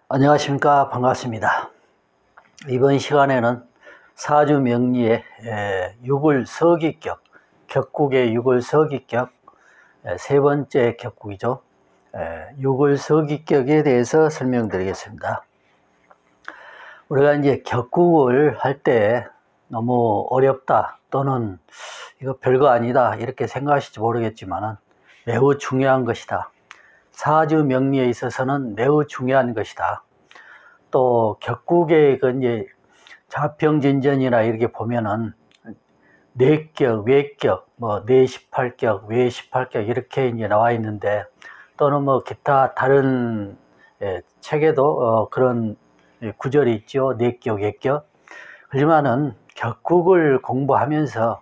안녕하십니까. 반갑습니다. 이번 시간에는 사주명리의 육을서기격, 격국의 육을서기격 세 번째 격국이죠. 육을서기격에 대해서 설명드리겠습니다. 우리가 이제 격국을 할 때 너무 어렵다 또는 이거 별거 아니다 이렇게 생각하실지 모르겠지만 매우 중요한 것이다. 사주명리에 있어서는 매우 중요한 것이다. 또 격국의 그 이제 자평진전이나 이렇게 보면은 내격, 외격, 뭐 내십팔격, 외십팔격 이렇게 이제 나와 있는데 또는 뭐 기타 다른 책에도 그런 구절이 있죠. 내격, 외격. 하지만은 격국을 공부하면서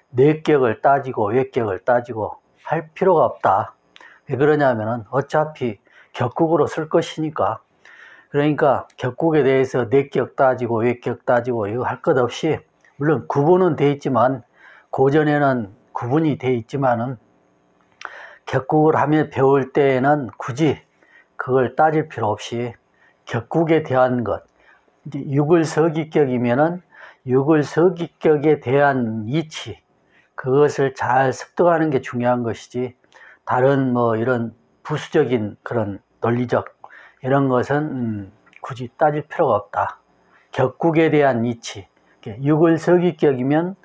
내격을 따지고 외격을 따지고 할 필요가 없다. 왜 그러냐면은 어차피 격국으로 쓸 것이니까. 그러니까 격국에 대해서 내격 따지고 외격 따지고 이거 할 것 없이, 물론 구분은 돼 있지만 고전에는 구분이 돼 있지만은 격국을 하며 배울 때에는 굳이 그걸 따질 필요 없이 격국에 대한 것, 이제 육을서기격이면은 육을서기격에 대한 이치, 그것을 잘 습득하는 게 중요한 것이지 다른 뭐 이런 부수적인 그런 논리적 이런 것은 굳이 따질 필요가 없다. 격국에 대한 이치, 육을서기격이면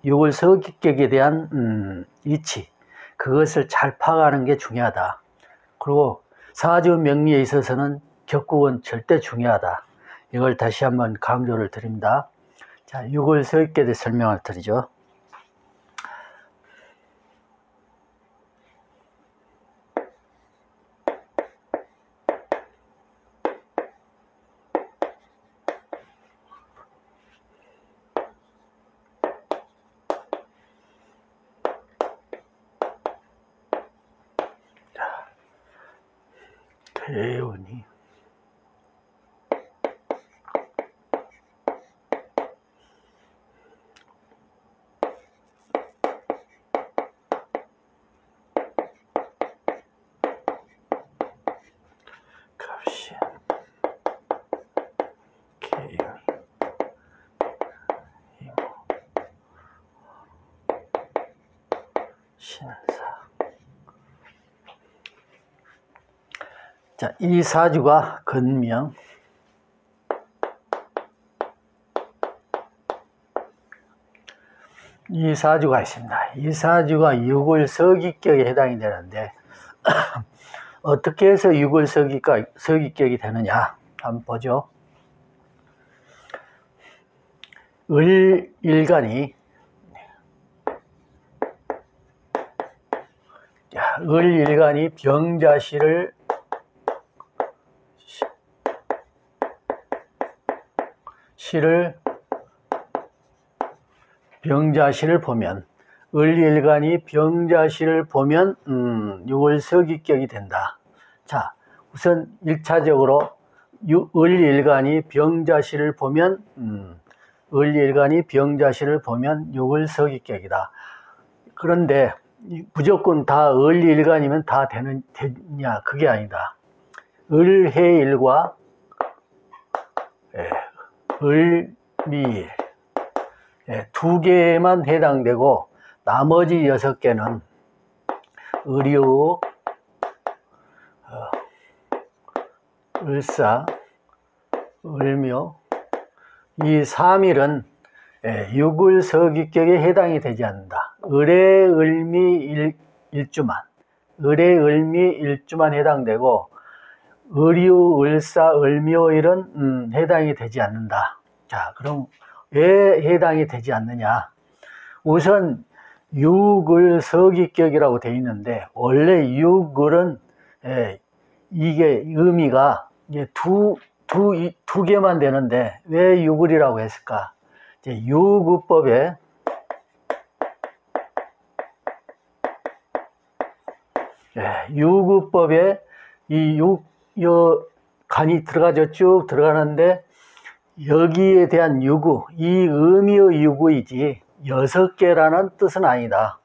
육을서기격에 대한 이치, 그것을 잘 파악하는 게 중요하다. 그리고 사주명리에 있어서는 격국은 절대 중요하다. 이걸 다시 한번 강조를 드립니다. 자, 육을서기격에 대해 설명을 드리죠. 대운이 갑신 계열 이모 신사. 자, 이 사주가 근명, 이 사주가 있습니다. 이 사주가 육을서기격에 해당이 되는데 어떻게 해서 육을서기격이 되느냐 한번 보죠. 을일간이 병자시를 병자시를 보면, 을일간이 병자시를 보면 육을서기격이 된다. 자, 우선 1차적으로 을일간이 병자시를 보면 육을서기격이다. 그런데 무조건 다 을일간이면 다 되냐? 그게 아니다. 을해일과 을미일 두 개만 해당되고 나머지 6개는 을유, 을사, 을묘, 이 3일은 육을서기격에 해당이 되지 않는다. 을의 을미 일주만 해당되고 을유, 을사, 을묘일은 해당이 되지 않는다. 자, 그럼 왜 해당이 되지 않느냐? 우선 육을서기격이라고 되어 있는데 원래 육을은 이게 의미가 이제 두 개만 되는데 왜 육을이라고 했을까? 이제 유구법에 이 간이 들어가죠. 쭉 들어가는데 여기에 대한 유구, 이 의미의 유구이지 6개라는 뜻은 아니다.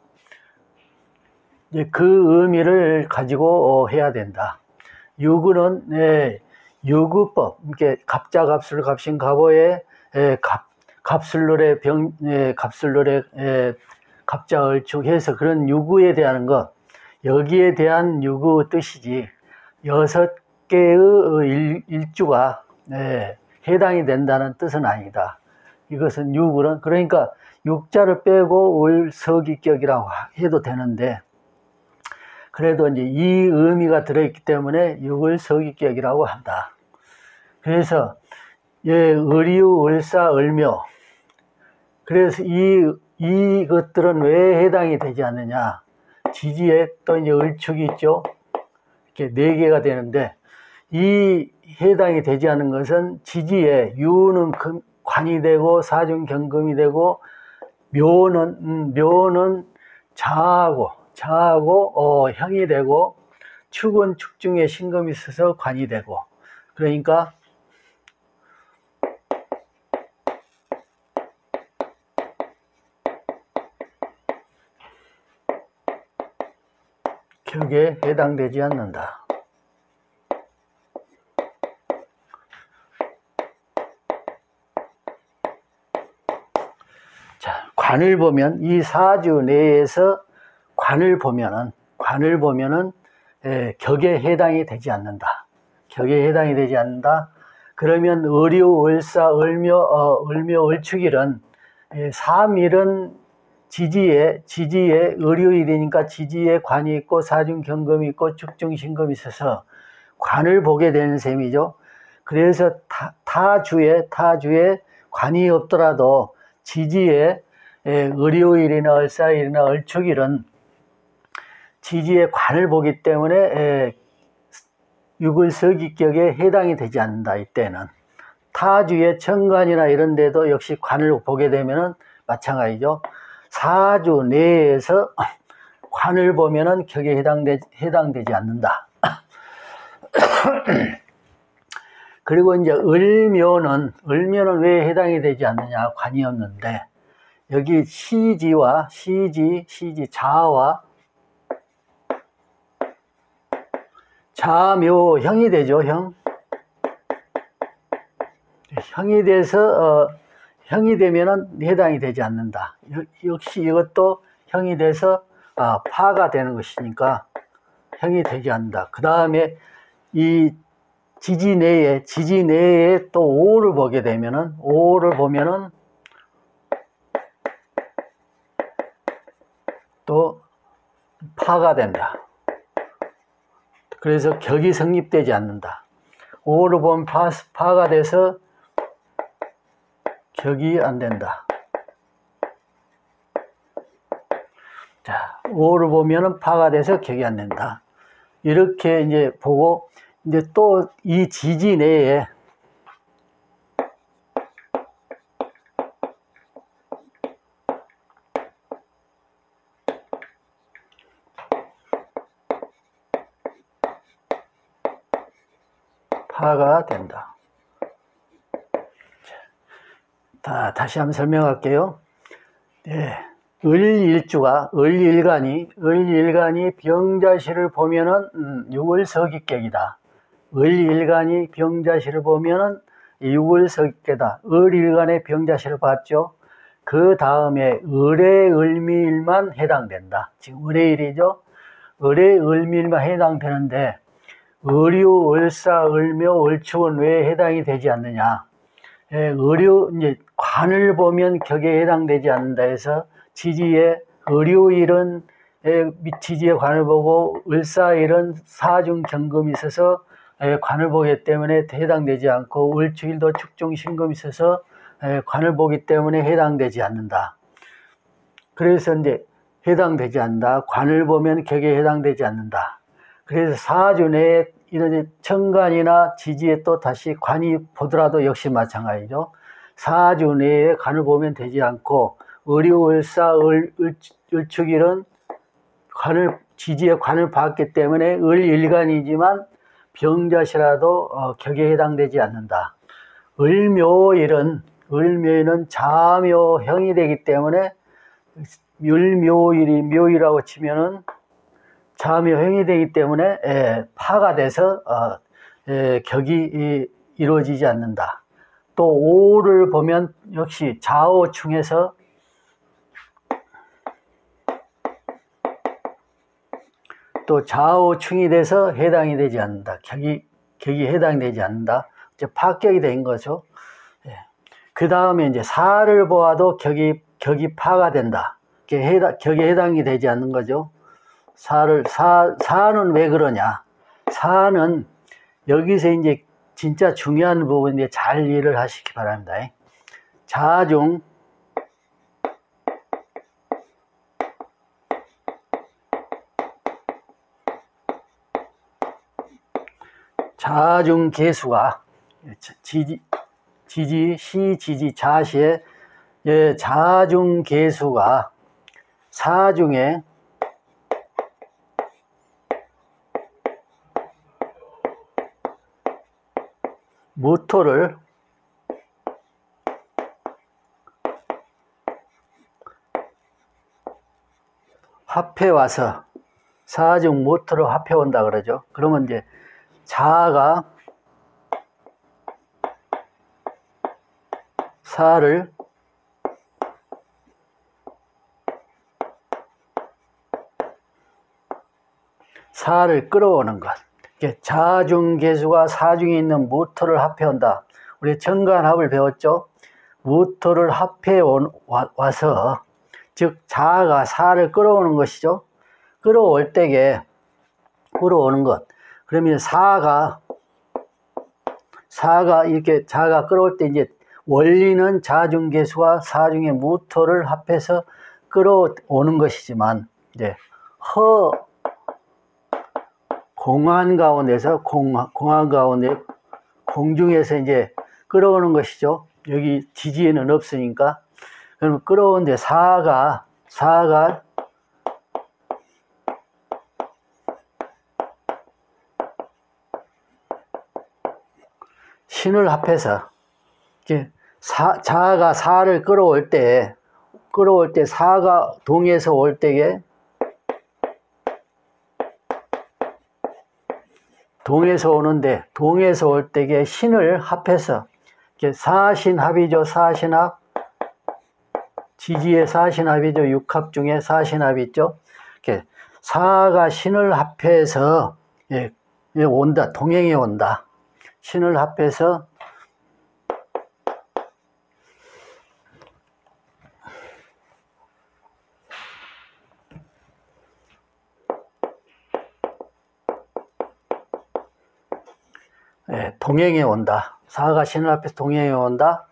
이제 그 의미를 가지고 해야 된다. 유구는 유구법, 이렇게 갑자, 갑술, 갑신, 갑오의 갑술놀의 갑술놀의 갑자, 얼축해서 그런 유구에 대한 것, 여기에 대한 유구 뜻이지 6개의 일주가 해당이 된다는 뜻은 아니다. 이것은 유구는 그러니까 육자를 빼고 을서기격이라고 해도 되는데 그래도 이제 이 의미가 들어있기 때문에 육을서기격이라고 한다. 그래서 을이유, 을사, 을묘. 그래서 이것들은 왜 해당이 되지 않느냐? 지지에 또 이제 을축이 있죠. 이렇게 4개가 되는데 이 해당이 되지 않는 것은 지지에 유는 관이 되고 사중경금이 되고 묘는 자하고 형이 되고 축은 축중에 신금이 있어서 관이 되고 그러니까 격에 해당되지 않는다. 자, 관을 보면 이 사주 내에서 관을 보면은 격에 해당이 되지 않는다. 격에 해당이 되지 않는다. 그러면 을유, 을사, 을묘, 을축일은 3일은 지지에 을유일이니까 지지에 관이 있고 사중경금이 있고 축중신금이 있어서 관을 보게 되는 셈이죠. 그래서 타주에 관이 없더라도 지지에 을유일이나 을사일이나 을축일은 지지에 관을 보기 때문에 육을서기격에 해당이 되지 않는다. 이때는 타주의 천간이나 이런 데도 역시 관을 보게 되면은 마찬가지죠. 사주 내에서 관을 보면은 격에 해당되지 않는다. 그리고 이제 을묘는 왜 해당이 되지 않느냐? 관이 없는데 여기 시지 자와 자묘 형이 되죠. 형이 돼서 형이 되면은 해당이 되지 않는다. 역시 이것도 형이 돼서 파가 되는 것이니까 형이 되지 않는다. 그 다음에 이 지지 내에 또 오를 보게 되면은 또 파가 된다. 그래서 격이 성립되지 않는다. 오를 보면 파가 돼서 격이 안 된다. 자, 오를 보면은 파가 돼서 격이 안 된다. 이렇게 이제 보고 이제 또 이 지지 내에 파가 된다. 다시 한번 설명할게요. 을일간이 병자시를 보면은 육을서기격이다. 을일간이 병자시를 보면은 육을서기격이다. 을일간의 병자시를 봤죠. 그 다음에 을의 을미일만 해당된다. 지금 을의 일이죠. 을의 을미일만 해당되는데 을유, 을사, 을묘, 을축은 왜 해당이 되지 않느냐? 이제 관을 보면 격에 해당되지 않는다 해서 지지에 을유일은 지지에 관을 보고 을사일은 사중경금이 있어서 관을 보기 때문에 해당되지 않고 을축일도 축중신금이 있어서 관을 보기 때문에 해당되지 않는다. 그래서 이제 해당되지 않는다. 관을 보면 격에 해당되지 않는다. 그래서 사주 내에 이런 천간이나 지지에 또 다시 관이 보더라도 역시 마찬가지죠. 사주 내에 관을 보면 되지 않고 을유, 을사, 을축일은 지지에 관을 봤기 때문에 을일간이지만 병자시라도 격에 해당되지 않는다. 을묘일은 자묘형이 되기 때문에 묘일이라고 치면은 자묘행이 되기 때문에 파가 돼서 격이 이루어지지 않는다. 또 오를 보면 역시 좌오충에서 또 좌오충이 돼서 해당이 되지 않는다. 격이 해당되지 않는다. 이제 파격이 된 거죠. 그 다음에 이제 사를 보아도 격이 파가 된다. 격에 해당이 되지 않는 거죠. 사는 왜 그러냐? 사는 여기서 이제 진짜 중요한 부분인데 잘 이해를 하시기 바랍니다. 자중 계수가 지지 자시의 자중 계수가 사중에 무토를 합해 와서 사중 무토를 합해 온다 그러죠. 그러면 이제 자가 사를 끌어오는 것. 자중계수가 사중에 있는 무토를 합해온다. 우리 정관합을 배웠죠? 무토를 합해 와서 즉 자가 사를 끌어오는 것이죠. 끌어올 때에 끌어오는 것. 그러면 사가 이렇게 자가 끌어올 때 이제 원리는 자중계수가 사중의 무토를 합해서 끌어오는 것이지만 이제 공한 가운데서 공한 가운데 공중에서 이제 끌어오는 것이죠. 여기 지지에는 없으니까. 그럼 끌어오는데 사가 신을 합해서 자가 사를 끌어올 때 사가 동에서 올 때에 동에서 오는데 동에서 올 때에 신을 합해서 사신합이죠. 사신합 지지의 사신합이죠. 육합 중에 사신합이 있죠. 사가 신을 합해서 온다. 동행해 온다. 신을 합해서 동행해 온다. 사가 신을 합해서 동행해 온다.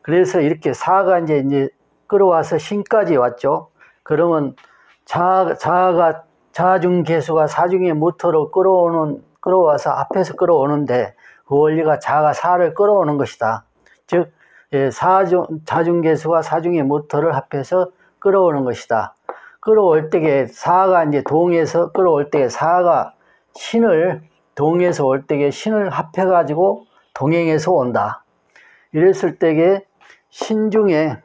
그래서 이렇게 사가 이제 끌어와서 신까지 왔죠. 그러면 자가 자중계수가 사중의 무토로 끌어와서 앞에서 끌어오는데 그 원리가 자가 사를 끌어오는 것이다. 즉 자중계수가 사중의 무토를 합해서 끌어오는 것이다. 끌어올 때에 사가 이제 동에서 끌어올 때에 사가 신을 동에서 올 때에 신을 합해가지고 동행해서 온다. 이랬을 때에 신중에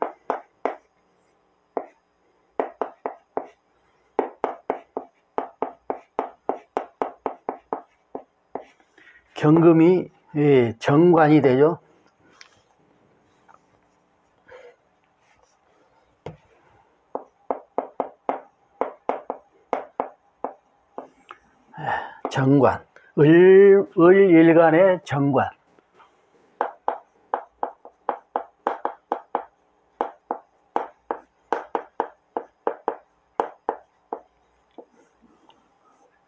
경금이 정관이 되죠. 정관, 을일간의 정관.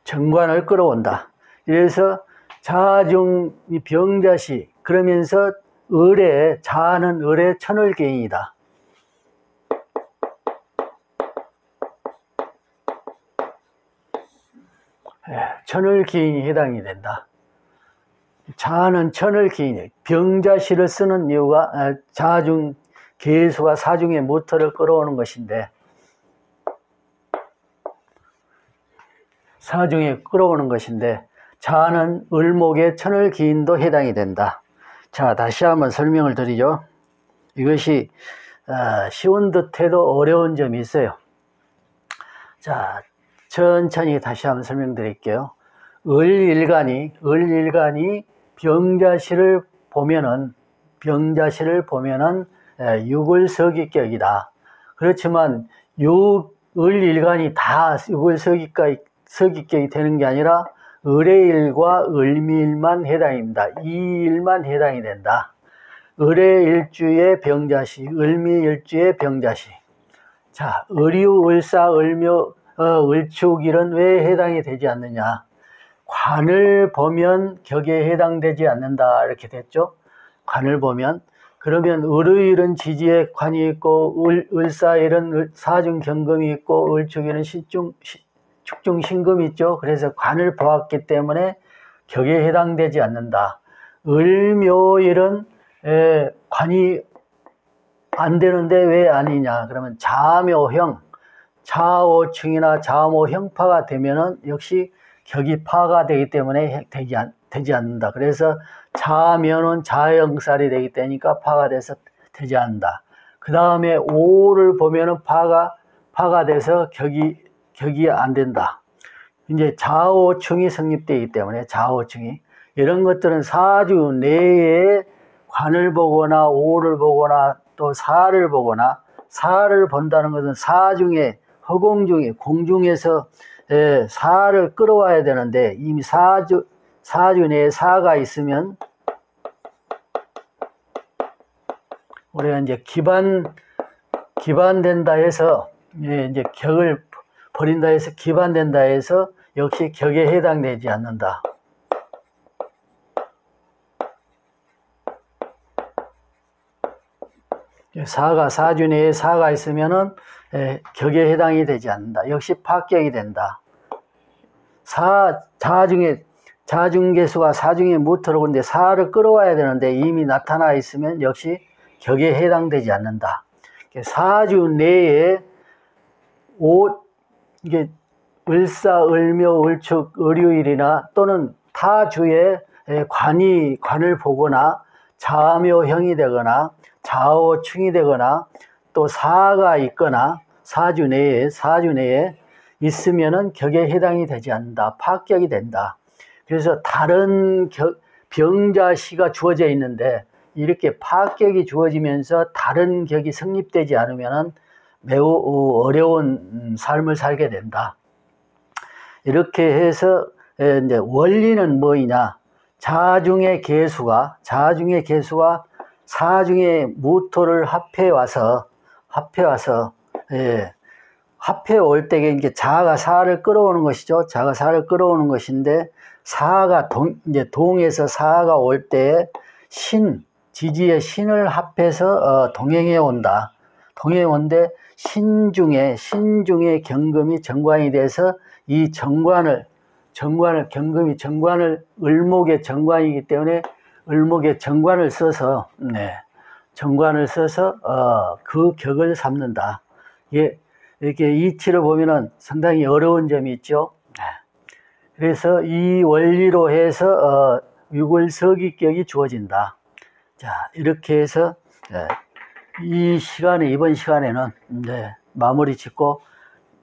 정관을 끌어온다. 그래서 자중 병자시 그러면서 자는 을의 천을개인이다. 천을기인이 해당이 된다. 자는 천을기인, 병자시를 쓰는 이유가 자중 계수가 사중의 무토를 끌어오는 것인데 사중에 끌어오는 것인데 자는 을목의 천을기인도 해당이 된다. 자, 다시 한번 설명을 드리죠. 이것이 쉬운 듯해도 어려운 점이 있어요. 자, 천천히 다시 한번 설명드릴게요. 을일간이 병자시를 보면은 육을서기격이다. 그렇지만 을일간이 다 육을서기격이 되는 게 아니라 을의 일과 을미일만 해당입니다. 이 일만 해당이 된다. 을의 일주의 병자시, 을미일주의 병자시. 자, 을유, 을사, 을묘, 을축일은 왜 해당이 되지 않느냐? 관을 보면 격에 해당되지 않는다 이렇게 됐죠. 관을 보면. 그러면 을의일은 지지에 관이 있고 을사일은 사중경금이 있고 을축일은 축중신금이 있죠. 그래서 관을 보았기 때문에 격에 해당되지 않는다. 을묘일은 관이 안 되는데 왜 아니냐? 그러면 좌묘형, 좌오충이나 좌모형파가 되면은 역시 격이 파가 되기 때문에 되지 않는다. 그래서 좌묘는 좌영살이 되기 때니까 파가 돼서 되지 않는다. 그 다음에 오를 보면은 파가 돼서 격이 안 된다. 이제 좌오충이 성립되기 때문에 좌오충이 이런 것들은 사주 내에 관을 보거나 오를 보거나 또 사를 보거나 사를 본다는 것은 사중에 허공중에 공중에서 사를 끌어와야 되는데 이미 사주 내에 사가 있으면 우리가 이제 기반된다 해서 이제 격을 버린다 해서 기반된다 해서 역시 격에 해당되지 않는다. 사주 내에 사가 있으면은 격에 해당이 되지 않는다. 역시 파격이 된다. 자중개수가 사중에 못 들어오는데 사를 끌어와야 되는데 이미 나타나 있으면 역시 격에 해당되지 않는다. 사주 내에 이게 을사, 을묘, 을축, 을유일이나 또는 타주에 관을 보거나 좌묘형이 되거나 좌오충이 되거나 또 사가 있거나 사주 내에 있으면은 격에 해당이 되지 않는다. 파격이 된다. 그래서 다른 병자시가 주어져 있는데 이렇게 파격이 주어지면서 다른 격이 성립되지 않으면은 매우 어려운 삶을 살게 된다. 이렇게 해서 이제 원리는 뭐이냐? 자중의 개수가 사중의 무토를 합해 올 때에 이제 자가 사를 끌어오는 것이죠. 자가 사를 끌어오는 것인데 사가 이제 동에서 사가 올 때에 지지의 신을 합해서 동행해 온다. 동행해 온데 신중에 경금이 정관이 돼서 이 경금이 정관을 을목의 정관이기 때문에 을목의 정관을 써서 그 격을 삼는다. 이렇게 이치를 보면은 상당히 어려운 점이 있죠. 그래서 이 원리로 해서 육을서기격이 주어진다. 자, 이렇게 해서 이번 시간에는 마무리 짓고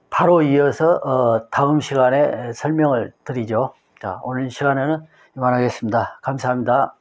바로 이어서 다음 시간에 설명을 드리죠. 자, 오늘 시간에는 이만하겠습니다. 감사합니다.